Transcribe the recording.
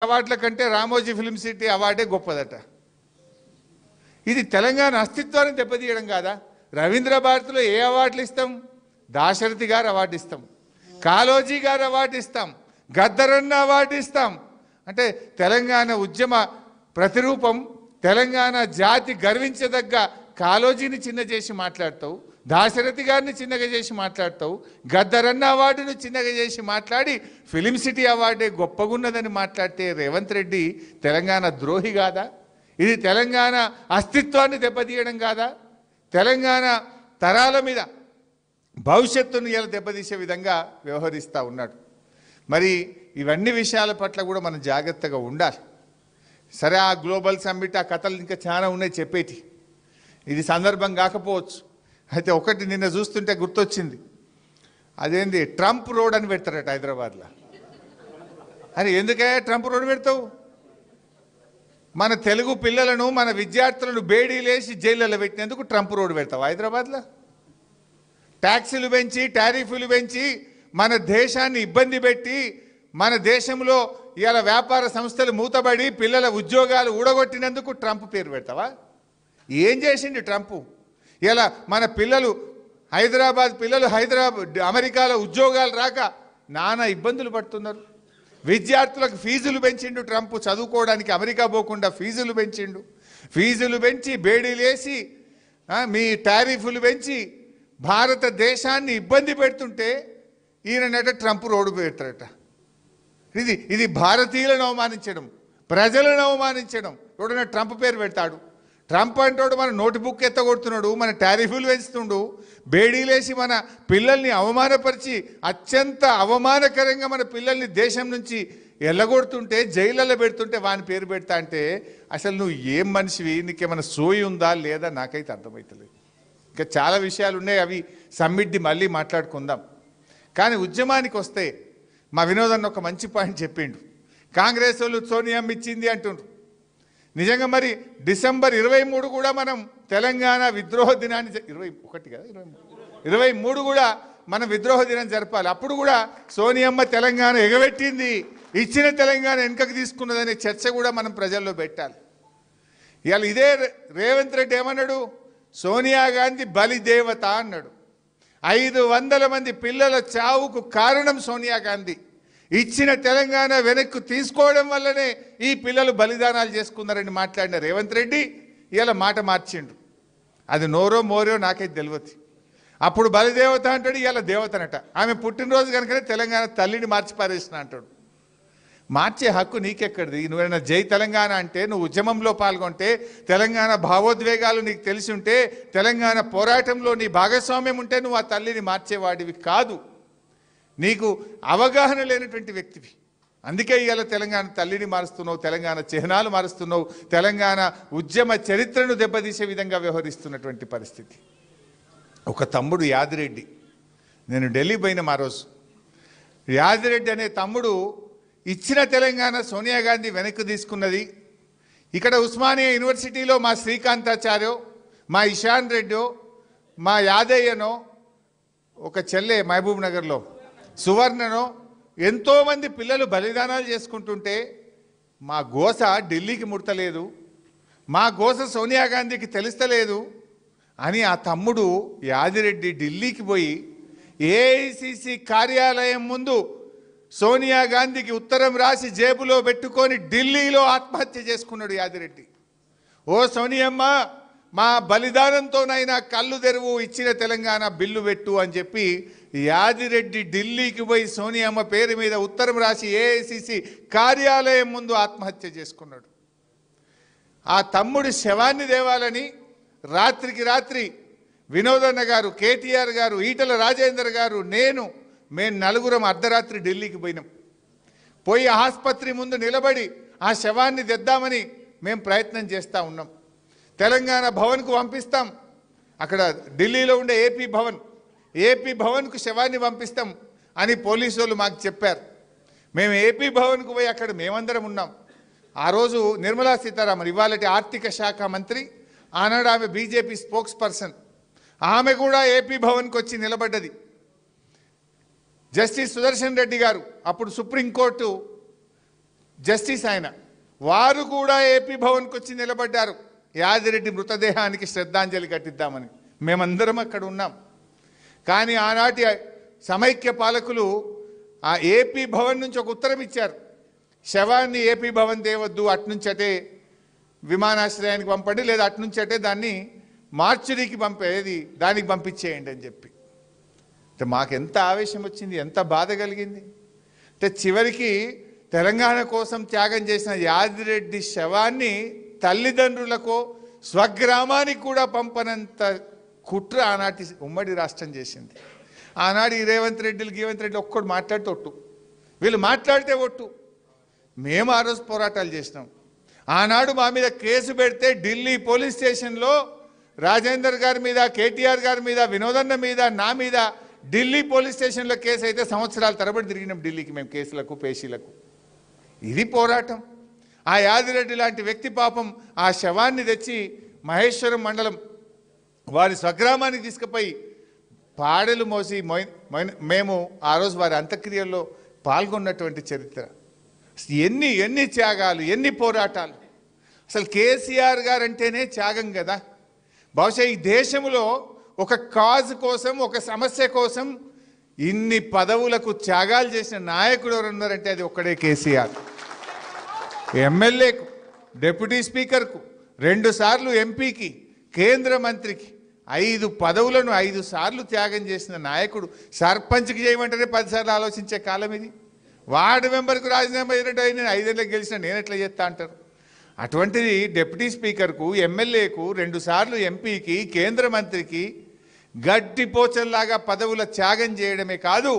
అవార్డుల కంటే Ramoji film city అవార్డే గొప్పదట. ఇది తెలంగాణ అస్తిత్వాన్ని దెబ్బతీయడం కాదా? రవీంద్ర భారతిలో ఏ అవార్డులు ఇస్తాం? దాశరథి గారు అవార్డు ఇస్తాం, కాళోజీ గారు అవార్డు ఇస్తాం, గద్దరన్న అవార్డు ఇస్తాం. అంటే తెలంగాణ ఉద్యమ ప్రతిరూపం, తెలంగాణ జాతి గర్వించదగ్గ కాళోజీని చిన్న చేసి మాట్లాడతావు, దాశరథి గారిని చిన్నగా చేసి మాట్లాడతావు, గద్దరన్న అవార్డును చిన్నగా చేసి మాట్లాడి ఫిలిం సిటీ అవార్డే గొప్పగున్నదని మాట్లాడితే రేవంత్ రెడ్డి తెలంగాణ ద్రోహి కాదా? ఇది తెలంగాణ అస్తిత్వాన్ని దెబ్బతీయడం కాదా? తెలంగాణ తరాల మీద భవిష్యత్తును ఇలా దెబ్బతీసే విధంగా వ్యవహరిస్తూ ఉన్నాడు. మరి ఇవన్నీ విషయాల పట్ల కూడా మనం జాగ్రత్తగా ఉండాలి. సరే, ఆ గ్లోబల్ సమ్మిట్ ఆ కథలు ఇంకా చాలా ఉన్నాయి చెప్పేటి, ఇది సందర్భం కాకపోవచ్చు. అయితే ఒకటి నిన్న చూస్తుంటే గుర్తొచ్చింది, అదేంది ట్రంప్ రోడ్ అని పెడతారట హైదరాబాద్లో. అరే ఎందుకే ట్రంప్ రోడ్ పెడతావు? మన తెలుగు పిల్లలను మన విద్యార్థులను బేడీలేసి జైళ్ళలో పెట్టినందుకు ట్రంప్ రోడ్ పెడతావు హైదరాబాద్లో? ట్యాక్సీలు పెంచి టారిఫ్లు పెంచి మన దేశాన్ని ఇబ్బంది పెట్టి మన దేశంలో ఇలా వ్యాపార సంస్థలు మూతబడి పిల్లల ఉద్యోగాలు ఊడగొట్టినందుకు ట్రంప్ పేరు పెడతావా? ఏం చేసిండు ట్రంప్? ఇలా మన పిల్లలు అమెరికాలో ఉద్యోగాలు రాక నానా ఇబ్బందులు పడుతున్నారు. విద్యార్థులకు ఫీజులు పెంచిండు ట్రంప్, చదువుకోవడానికి అమెరికా పోకుండా ఫీజులు పెంచిండు. ఫీజులు పెంచి బేడీలేసి మీ టారిఫ్లు పెంచి భారతదేశాన్ని ఇబ్బంది పెడుతుంటే ఈయనట ట్రంప్ రోడ్డు పెడతారట. ఇది భారతీయులను అవమానించడం, ప్రజలను అవమానించడం. ఎవడన్నా ట్రంప్ పేరు పెడతాడు? ట్రంప్ అంటాడు మన నోట్బుక్ ఎత్తగొడుతున్నాడు, మన టారిఫ్లు పెంచుతుండు, బేడీలేసి మన పిల్లల్ని అవమానపరిచి అత్యంత అవమానకరంగా మన పిల్లల్ని దేశం నుంచి ఎల్లగొడుతుంటే జైళ్ళలో పెడుతుంటే వాని పేరు పెడతా అంటే అసలు నువ్వు ఏం మనిషివి? నీకేమైనా సోయి ఉందా లేదా? నాకైతే అర్థమవుతలేదు. ఇంకా చాలా విషయాలు ఉన్నాయి, అవి సమ్మిట్ది మళ్ళీ మాట్లాడుకుందాం. కానీ ఉద్యమానికి వస్తే మా వినోదన్న ఒక మంచి పాయింట్ చెప్పిండు. కాంగ్రెస్ వాళ్ళు సోనియమ్మ ఇచ్చింది అంటుండ్రు. నిజంగా మరి డిసెంబర్ 23 కూడా మనం తెలంగాణ విద్రోహ దినాన్ని 21 కదా 23 కూడా మనం విద్రోహ దినం జరపాలి. అప్పుడు కూడా సోనియమ్మ తెలంగాణ ఎగబెట్టింది, ఇచ్చిన తెలంగాణ వెనుకకు తీసుకున్నదనే చర్చ కూడా మనం ప్రజల్లో పెట్టాలి. ఇవాళ ఇదే రేవంత్ రెడ్డి ఏమన్నాడు? సోనియా గాంధీ బలిదేవత అన్నాడు. 500 మంది పిల్లల చావుకు కారణం సోనియా గాంధీ. ఇచ్చిన తెలంగాణ వెనక్కు తీసుకోవడం వల్లనే ఈ పిల్లలు బలిదానాలు చేసుకున్నారని మాట్లాడిన రేవంత్ రెడ్డి ఇలా మాట మార్చిండు. అది నోరో మోరో నాకైతే తెలియదు. అప్పుడు బలిదేవత అంటాడు, ఇలా దేవతనట. ఆమె పుట్టినరోజు కనుకనే తెలంగాణ తల్లిని మార్చి పారేసిన అంటాడు. మార్చే హక్కు నీకెక్కడిది? నువ్వేమైనా జై తెలంగాణ అంటే, నువ్వు ఉద్యమంలో పాల్గొంటే, తెలంగాణ భావోద్వేగాలు నీకు తెలిసి ఉంటే, తెలంగాణ పోరాటంలో నీ భాగస్వామ్యం ఉంటే నువ్వు ఆ తల్లిని మార్చేవాడివి కాదు. నీకు అవగాహన లేనటువంటి వ్యక్తివి. అందుకే ఇవాళ తెలంగాణ తల్లిని మారుస్తున్నావు, తెలంగాణ చిహ్నాలు మారుస్తున్నావు, తెలంగాణ ఉద్యమ చరిత్రను దెబ్బతీసే విధంగా వ్యవహరిస్తున్నటువంటి పరిస్థితి. ఒక తమ్ముడు యాదిరెడ్డి, నేను ఢిల్లీ పోయిన ఆ రోజు, యాదిరెడ్డి అనే తమ్ముడు ఇచ్చిన తెలంగాణ సోనియా గాంధీ వెనక్కి తీసుకున్నది. ఇక్కడ ఉస్మానియా యూనివర్సిటీలో మా శ్రీకాంతాచార్యో, మా ఇషాన్ రెడ్డో, మా యాదయ్యనో, ఒక చెల్లె మహబూబ్ నగర్లో సువర్ణనో ఎంతోమంది పిల్లలు బలిదానాలు చేసుకుంటుంటే మా గోస ఢిల్లీకి ముడతలేదు, మా గోస సోనియా గాంధీకి తెలుస్తలేదు అని ఆ తమ్ముడు యాదిరెడ్డి ఢిల్లీకి పోయి ఏఐసిసి కార్యాలయం ముందు సోనియా గాంధీకి ఉత్తరం రాసి జేబులో పెట్టుకొని ఢిల్లీలో ఆత్మహత్య చేసుకున్నాడు యాదిరెడ్డి. ఓ సోనియమ్మ, మా బలిదానంతోనైనా కళ్ళు తెరువు, ఇచ్చిన తెలంగాణ బిల్లు పెట్టు అని చెప్పి యాదిరెడ్డి ఢిల్లీకి పోయి సోనియమ్మ పేరు మీద ఉత్తరం రాసి ఏఐసిసి కార్యాలయం ముందు ఆత్మహత్య చేసుకున్నాడు. ఆ తమ్ముడి శవాన్ని దేవాలని రాత్రికి రాత్రి వినోదన్న గారు, కేటీఆర్ గారు, ఈటల రాజేందర్ గారు, మేము నలుగురం అర్ధరాత్రి ఢిల్లీకి పోయినాం. పోయి ఆసుపత్రి ముందు నిలబడి ఆ శవాన్ని తెద్దామని మేము ప్రయత్నం చేస్తూ ఉన్నాం. తెలంగాణ భవన్కు పంపిస్తాం, అక్కడ ఢిల్లీలో ఉండే ఏపీ భవన్కు శవాన్ని పంపిస్తాం అని పోలీసు వాళ్ళు మాకు చెప్పారు. మేము ఏపీ భవన్కు పోయి అక్కడ మేమందరం ఉన్నాం. ఆ రోజు నిర్మలా సీతారామన్, ఇవాళటి ఆర్థిక శాఖ మంత్రి, ఆనాడు ఆమె బీజేపీ స్పోక్స్ పర్సన్, ఆమె కూడా ఏపీ భవన్కి వచ్చి నిలబడ్డది. జస్టిస్ సుదర్శన్ రెడ్డి గారు, అప్పుడు సుప్రీంకోర్టు జస్టిస్ ఆయన, వారు కూడా ఏపీ భవన్కి వచ్చి నిలబడ్డారు యాదిరెడ్డి మృతదేహానికి శ్రద్ధాంజలి ఘటిద్దామని. మేమందరం అక్కడ ఉన్నాం. కానీ ఆనాటి సమైక్య పాలకులు ఆ ఏపీ భవన్ నుంచి ఒక ఉత్తరం ఇచ్చారు, శవాన్ని ఏపీ భవన్ తేవద్దు, అట్నుంచటే విమానాశ్రయానికి పంపండి, లేదా అట్నుంచటే దాన్ని మార్చురీకి పంపేది దానికి పంపించేయండి అని చెప్పి. అంటే మాకెంత ఆవేశం వచ్చింది, ఎంత బాధ కలిగింది. అంటే చివరికి తెలంగాణ కోసం త్యాగం చేసిన యాదిరెడ్డి శవాన్ని తల్లిదండ్రులకో స్వగ్రామానికి కూడా పంపనంత కుట్ర ఆనాటి ఉమ్మడి రాష్ట్రం చేసింది. ఆనాడు ఈ రేవంత్ రెడ్డి ఒక్కడు మాట్లాడితే ఒట్టు, వీళ్ళు మాట్లాడితే ఒట్టు. మేము ఆ రోజు పోరాటాలు చేసినాం. ఆనాడు మా మీద కేసు పెడితే ఢిల్లీ పోలీస్ స్టేషన్లో రాజేందర్ గారి మీద, కేటీఆర్ గారి మీద, వినోదన్న మీద, నా మీద ఢిల్లీ పోలీస్ స్టేషన్లో కేసు అయితే సంవత్సరాల తరబడి తిరిగినాం ఢిల్లీకి మేము కేసులకు, పేషీలకు. ఇది పోరాటం. ఆ యాదిరెడ్డి లాంటి వ్యక్తి పాపం ఆ శవాన్ని తెచ్చి మహేశ్వరం మండలం వారి స్వగ్రామానికి తీసుకుపోయి పాడెలు మోసి మేము ఆ రోజు వారి అంత్యక్రియల్లో పాల్గొన్నటువంటి చరిత్ర. ఎన్ని త్యాగాలు, ఎన్ని పోరాటాలు. అసలు కేసీఆర్ గారు అంటేనే త్యాగం కదా. బహుశా ఈ దేశంలో ఒక కాజ్ కోసం, ఒక సమస్య కోసం ఇన్ని పదవులకు త్యాగాలు చేసిన నాయకుడు ఎవరు ఉన్నారంటే అది ఒక్కడే కేసీఆర్. ఎమ్మెల్యేకు, డిప్యూటీ స్పీకర్కు, 2 సార్లు ఎంపీకి, కేంద్ర మంత్రికి 5 పదవులను 5 సార్లు త్యాగం చేసిన నాయకుడు. సర్పంచ్కి చేయమంటేనే 10 సార్లు ఆలోచించే కాలం ఇది. వార్డు మెంబర్కు రాజీనామా అయినట్టు నేను 5 ఏళ్ళకి గెలిచిన నేను ఎట్లా చేస్తా అంటారు. అటువంటిది డిప్యూటీ స్పీకర్కు, ఎమ్మెల్యేకు, 2 సార్లు ఎంపీకి, కేంద్ర మంత్రికి గడ్డి పోచల్లాగా పదవుల త్యాగం చేయడమే కాదు,